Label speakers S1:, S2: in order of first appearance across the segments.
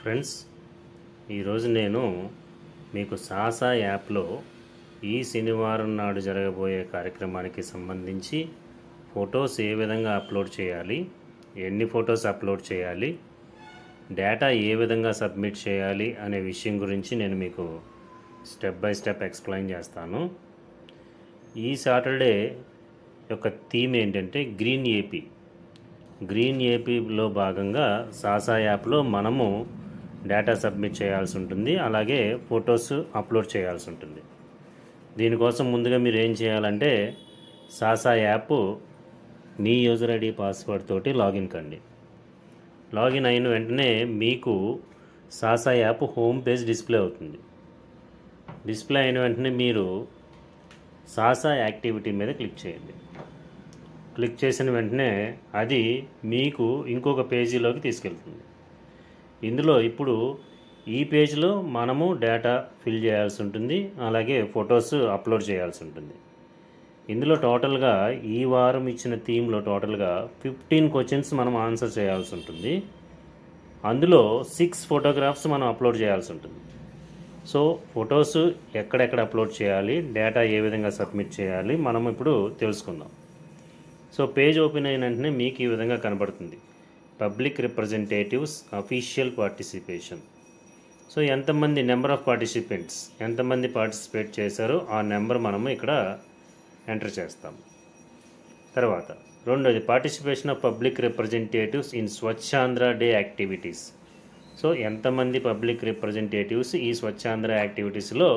S1: Friends, ఈరోజు నేను మీకు సాసా యాప్లో ఈ శనివారం నాడు జరగబోయే కార్యక్రమానికి సంబంధించి ఫొటోస్ ఏ విధంగా అప్లోడ్ చేయాలి, ఎన్ని ఫొటోస్ అప్లోడ్ చేయాలి, డేటా ఏ విధంగా సబ్మిట్ చేయాలి అనే విషయం గురించి నేను మీకు స్టెప్ బై స్టెప్ ఎక్స్ప్లెయిన్ చేస్తాను. ఈ సాటర్డే యొక్క థీమ్ ఏంటంటే గ్రీన్ ఏపీలో భాగంగా సాసా యాప్లో మనము డేటా సబ్మిట్ చేయాల్సి ఉంటుంది, అలాగే ఫొటోస్ అప్లోడ్ చేయాల్సి ఉంటుంది. దీనికోసం ముందుగా మీరు ఏం చేయాలంటే సాసా యాప్ మీ యూజర్ ఐడి పాస్వర్డ్ తోటి లాగిన్ కండి. లాగిన్ అయిన వెంటనే మీకు సాసా యాప్ హోమ్ పేజ్ డిస్ప్లే అవుతుంది. డిస్ప్లే అయిన వెంటనే మీరు సాసా యాక్టివిటీ మీద క్లిక్ చేయండి. క్లిక్ చేసిన వెంటనే అది మీకు ఇంకొక పేజీలోకి తీసుకెళ్తుంది. ఇందులో ఇప్పుడు ఈ పేజ్లో మనము డేటా ఫిల్ చేయాల్సి ఉంటుంది, అలాగే ఫొటోస్ అప్లోడ్ చేయాల్సి ఉంటుంది. ఇందులో టోటల్గా ఈ వారం ఇచ్చిన థీమ్లో టోటల్గా 15 క్వశ్చన్స్ మనం ఆన్సర్ చేయాల్సి ఉంటుంది. అందులో 6 ఫోటోగ్రాఫ్స్ మనం అప్లోడ్ చేయాల్సి ఉంటుంది. సో ఫొటోస్ ఎక్కడెక్కడ అప్లోడ్ చేయాలి, డేటా ఏ విధంగా సబ్మిట్ చేయాలి మనం ఇప్పుడు తెలుసుకుందాం. సో పేజ్ ఓపెన్ అయిన వెంటనే మీకు ఈ విధంగా కనబడుతుంది, public representatives official participation. So ఎంతమంది నెంబర్ ఆఫ్ పార్టిసిపెంట్స్ ఎంతమంది పార్టిసిపేట్ చేశారో ఆ నెంబర్ మనము ఇక్కడ ఎంటర్ చేస్తాం. తర్వాత రెండోది participation of public representatives in Swachhandhra day activities. So ఎంతమంది పబ్లిక్ రిప్రజెంటేటివ్స్ ఈ స్వచ్ఛాంధ్ర యాక్టివిటీస్లో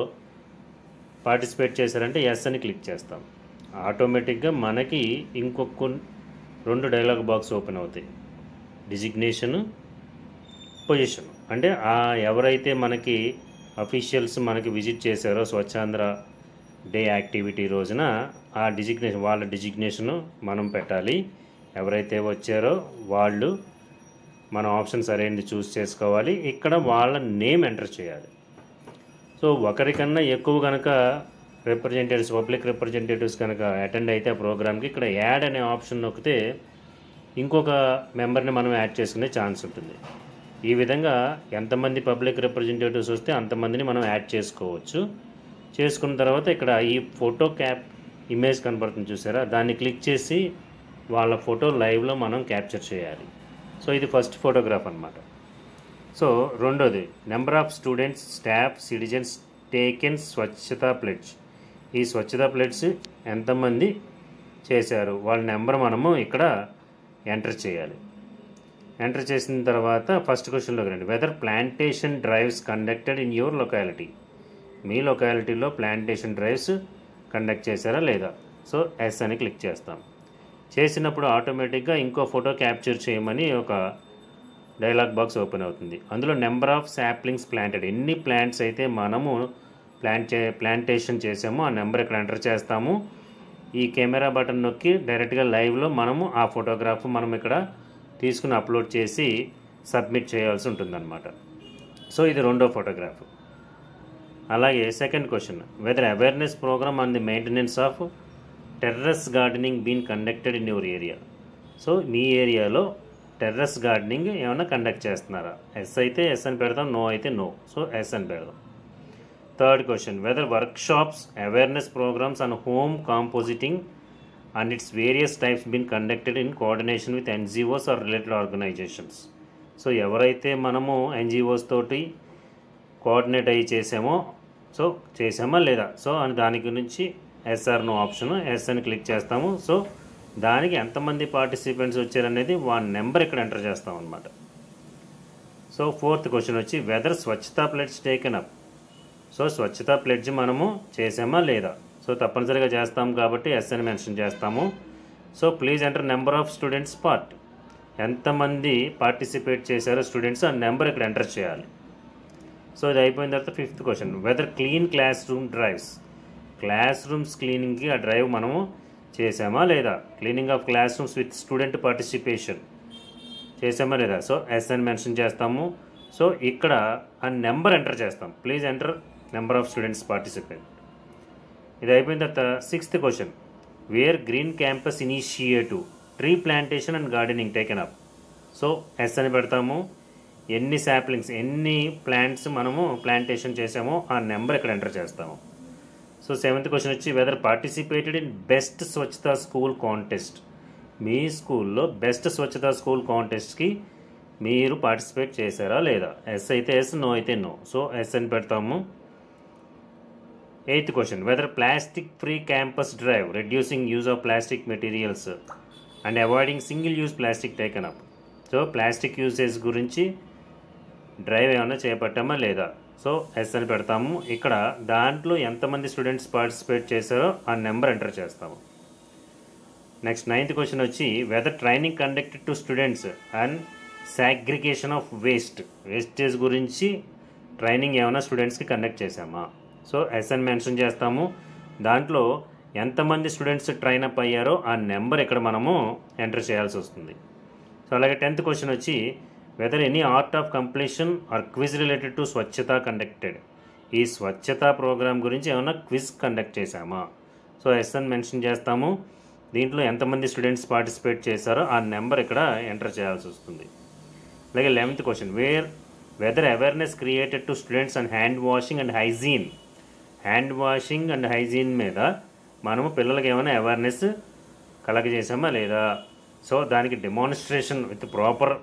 S1: పార్టిసిపేట్ చేశారంటే ఎస్ అని క్లిక్ చేస్తాం. ఆటోమేటిక్గా మనకి ఇంకొక 2 డైలాగ్ బాక్స్ ఓపెన్ అవుతాయి, డిజిగ్నేషను, పొజిషన్. అంటే ఎవరైతే మనకి అఫీషియల్స్ మనకి విజిట్ చేశారో స్వచ్ఛాంధ్ర డే యాక్టివిటీ రోజున ఆ డిజిగ్నేషన్, వాళ్ళ డిజిగ్నేషను మనం పెట్టాలి. ఎవరైతే వచ్చారో వాళ్ళు మన ఆప్షన్ సరైనది చూస్ చేసుకోవాలి. ఇక్కడ వాళ్ళ నేమ్ ఎంటర్ చేయాలి. సో ఒకరికన్నా ఎక్కువ కనుక రిప్రజెంటేటివ్స్, పబ్లిక్ రిప్రజెంటేటివ్స్ కనుక అటెండ్ అయితే ఆ ప్రోగ్రామ్కి ఇక్కడ యాడ్ అనే ఆప్షన్ నొక్కితే ఇంకొక మెంబర్ని మనం యాడ్ చేసుకునే ఛాన్స్ ఉంటుంది. ఈ విధంగా ఎంతమంది పబ్లిక్ రిప్రజెంటేటివ్స్ వస్తే అంతమందిని మనం యాడ్ చేసుకోవచ్చు. చేసుకున్న తర్వాత ఇక్కడ ఈ ఫోటో క్యాప్ ఇమేజ్ కనపడుతుంది చూసారా, దాన్ని క్లిక్ చేసి వాళ్ళ ఫోటో లైవ్లో మనం క్యాప్చర్ చేయాలి. సో ఇది ఫస్ట్ ఫోటోగ్రాఫ్ అన్నమాట. సో రెండోది number of students, staff, citizens taken Swachhata pledge. ఈ స్వచ్ఛతా ప్లెడ్జ్ ఎంతమంది చేశారు వాళ్ళ నెంబర్ మనము ఇక్కడ ఎంటర్ చేయాలి. ఎంటర్ చేసిన తర్వాత ఫస్ట్ క్వశ్చన్లోకి రండి. Whether plantation drives conducted in your locality. మీ లొకాలిటీలో ప్లాంటేషన్ డ్రైవ్స్ కండక్ట్ చేశారా లేదా. సో ఎస్ అని క్లిక్ చేస్తాం. చేసినప్పుడు ఆటోమేటిక్గా ఇంకో ఫోటో క్యాప్చర్ చేయమని ఒక డైలాగ్ బాక్స్ ఓపెన్ అవుతుంది. అందులో నెంబర్ ఆఫ్ శాప్లింగ్స్ ప్లాంటెడ్, ఎన్ని ప్లాంట్స్ అయితే మనము ప్లాంటేషన్ చేసామో ఆ నెంబర్ ఇక్కడ ఎంటర్ చేస్తాము. ఈ కెమెరా బటన్ నొక్కి డైరెక్ట్గా లైవ్లో మనము ఆ ఫోటోగ్రాఫ్ మనం ఇక్కడ తీసుకుని అప్లోడ్ చేసి సబ్మిట్ చేయాల్సి ఉంటుందన్నమాట. సో ఇది రెండో ఫోటోగ్రాఫ్. అలాగే second question, whether awareness programme on the maintenance of terrace gardening been conducted in your area. So మీ ఏరియాలో టెర్రస్ గార్డెనింగ్ ఏమైనా కండక్ట్ చేస్తున్నారా. ఎస్ అయితే ఎస్ అని పెడతాం, నో అయితే నో. సో ఎస్ అని పెడదాం. Third question, whether workshops, awareness programmes on home composting and its various types been conducted in coordination with NGOs or related organisations. So ఎవరైతే మనము ఎన్జిఓస్ తోటి కోఆర్డినేట్ అయ్యి చేసామో, సో చేసామా లేదా, సో అని దాని గురించి ఎస్ఆర్ నో ఆప్షన్, ఎస్ అని క్లిక్ చేస్తాము. సో దానికి ఎంతమంది పార్టిసిపెంట్స్ వచ్చారనేది వాళ్ళ నెంబర్ ఇక్కడ ఎంటర్ చేస్తాం అన్నమాట. సో ఫోర్త్ క్వశ్చన్ వచ్చి వెదర్ స్వచ్ఛతా ప్లెడ్జ్ టేకెన్ అప్. సో స్వచ్ఛతా ప్లెడ్జ్ మనము చేసామా లేదా. సో తప్పనిసరిగా చేస్తాం కాబట్టి ఎస్ అని మెన్షన్ చేస్తాము. So please enter number of students part. ఎంతమంది పార్టిసిపేట్ చేశారో స్టూడెంట్స్ ఆ నెంబర్ ఇక్కడ ఎంటర్ చేయాలి. సో ఇది అయిపోయిన తర్వాత fifth question, whether clean classroom drives. Classrooms క్లీనింగ్కి ఆ డ్రైవ్ మనము చేసామా లేదా. Cleaning of classrooms with student participation చేసామా లేదా. సో ఎస్ అని మెన్షన్ చేస్తాము. సో ఇక్కడ ఆ నెంబర్ ఎంటర్ చేస్తాం. Please enter number of students participant. ఇది అయిపోయిన తర్వాత sixth question, wear green campus initiative tree plantation and gardening taken up. So yes అని పెడతాము. ఎన్ని శాప్లింగ్స్, ఎన్ని ప్లాంట్స్ మనము ప్లాంటేషన్ చేసామో ఆ నెంబర్ ఇక్కడ ఎంటర్ చేస్తాము. సో 7th క్వశ్చన్ వచ్చి whether participated in best Swachhata school contest. మీ స్కూల్లో బెస్ట్ స్వచ్ఛతా స్కూల్ కాంటెస్ట్కి మీరు పార్టిసిపేట్ చేశారా లేదా? ఎస్ అయితే ఎస్, నో అయితే నో. సో ఎస్ అని పెడతాము. 8th question weather plastic free campus drive reducing use of plastic materials and avoiding single use plastic taken up. So plastic usage గురించి drive ఏమైనా చేపట్టామా లేదా? సో ఎస్ అని పెడతాము. ఇక్కడ దాంట్లో ఎంతమంది స్టూడెంట్స్ పార్టిసిపేట్ చేశారో ఆ నెంబర్ ఎంటర్ చేస్తాము. నెక్స్ట్ 9th క్వశ్చన్ వచ్చి whether training conducted to students and segregation of wastage గురించి ట్రైనింగ్ ఏమైనా స్టూడెంట్స్కి కండక్ట్ చేశామా? సో ఎస్ అని మెన్షన్ చేస్తాము. దాంట్లో ఎంతమంది స్టూడెంట్స్ ట్రైన్ అప్ అయ్యారో ఆ నెంబర్ ఇక్కడ మనము ఎంటర్ చేయాల్సి వస్తుంది. సో అలాగే 10th క్వశ్చన్ వచ్చి whether any art of completion or quiz related to స్వచ్ఛత కండక్టెడ్. ఈ స్వచ్ఛత ప్రోగ్రామ్ గురించి ఏమైనా క్విజ్ కండక్ట్ చేశామా? సో ఎస్ అని మెన్షన్ చేస్తాము. దీంట్లో ఎంతమంది స్టూడెంట్స్ పార్టిసిపేట్ చేశారో ఆ నెంబర్ ఇక్కడ ఎంటర్ చేయాల్సి వస్తుంది. అలాగే 11th question whether awareness created to students and hand washing and hygiene. Hand washing and hygiene మీద మనము పిల్లలకి ఏమైనా అవేర్నెస్ కలగజేసామా లేదా? సో దానికి demonstration with proper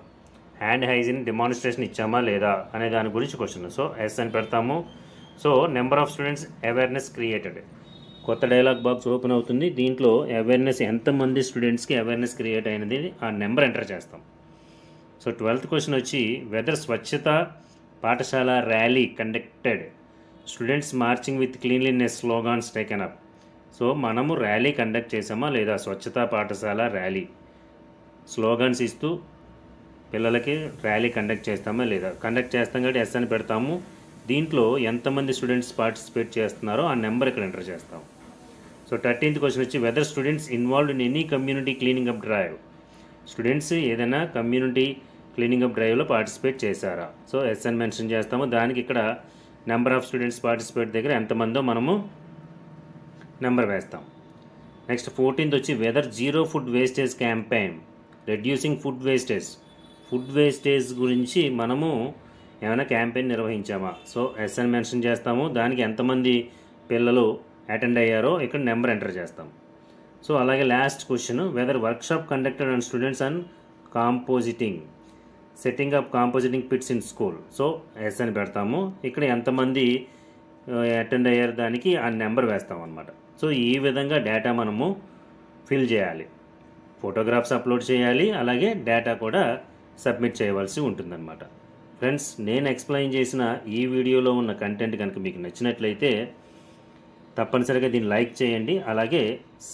S1: hand hygiene demonstration ఇచ్చామా లేదా అనే దాని గురించి క్వశ్చన్. సో ఎస్ అని పెడతాము. So number of students awareness created. కొత్త డైలాగ్ బాక్స్ ఓపెన్ అవుతుంది. దీంట్లో అవేర్నెస్ ఎంతమంది స్టూడెంట్స్కి అవేర్నెస్ క్రియేట్ అయినది ఆ నెంబర్ ఎంటర్ చేస్తాం. సో 12th క్వశ్చన్ వచ్చి వెదర్ స్వచ్ఛత పాఠశాల rally conducted students marching with cleanliness slogans taken up. So మనము ర్యాలీ కండక్ట్ చేసామా లేదా? స్వచ్ఛతా పాఠశాల ర్యాలీ స్లోగన్స్ ఇస్తూ పిల్లలకి ర్యాలీ కండక్ట్ చేస్తామా లేదా? కండక్ట్ చేస్తాం కాబట్టి ఎస్ అని పెడతాము. దీంట్లో ఎంతమంది స్టూడెంట్స్ పార్టిసిపేట్ చేస్తున్నారో ఆ నెంబర్ ఇక్కడ ఎంటర్ చేస్తాం. సో 13th క్వశ్చన్ వచ్చి whether students involved in any community cleaning up drive. Students ఏదైనా కమ్యూనిటీ క్లీనింగ్ అప్ డ్రైవ్లో పార్టిసిపేట్ చేశారా? సో ఎస్ అని మెన్షన్ చేస్తాము. దానికి ఇక్కడ నెంబర్ ఆఫ్ స్టూడెంట్స్ పార్టిసిపేట్ దగ్గర ఎంతమందో మనము నెంబర్ వేస్తాం. నెక్స్ట్ 14th వచ్చి whether zero food wastage campaign reducing food wastage గురించి మనము ఏమైనా క్యాంపెయిన్ నిర్వహించామా? సో ఎస్ అని మెన్షన్ చేస్తాము. దానికి ఎంతమంది పిల్లలు అటెండ్ అయ్యారో ఇక్కడ నెంబర్ ఎంటర్ చేస్తాం. సో అలాగే last question whether workshop conducted on students and composting setting up composting pits in school. So yes అని పెడతాము. ఇక్కడ ఎంతమంది అటెండ్ అయ్యారు దానికి ఆ నెంబర్ వేస్తాం అన్నమాట. సో ఈ విధంగా డేటా మనము ఫిల్ చేయాలి. ఫోటోగ్రాఫ్స్ అప్లోడ్ చేయాలి, అలాగే డేటా కూడా సబ్మిట్ చేయవలసి ఉంటుందన్నమాట. ఫ్రెండ్స్, నేను ఎక్స్ప్లెయిన్ చేసిన ఈ వీడియోలో ఉన్న కంటెంట్ కనుక మీకు నచ్చినట్లయితే తప్పనిసరిగా దీన్ని లైక్ చేయండి, అలాగే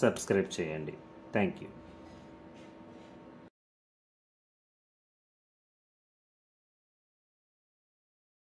S1: సబ్స్క్రైబ్ చేయండి. Thank you.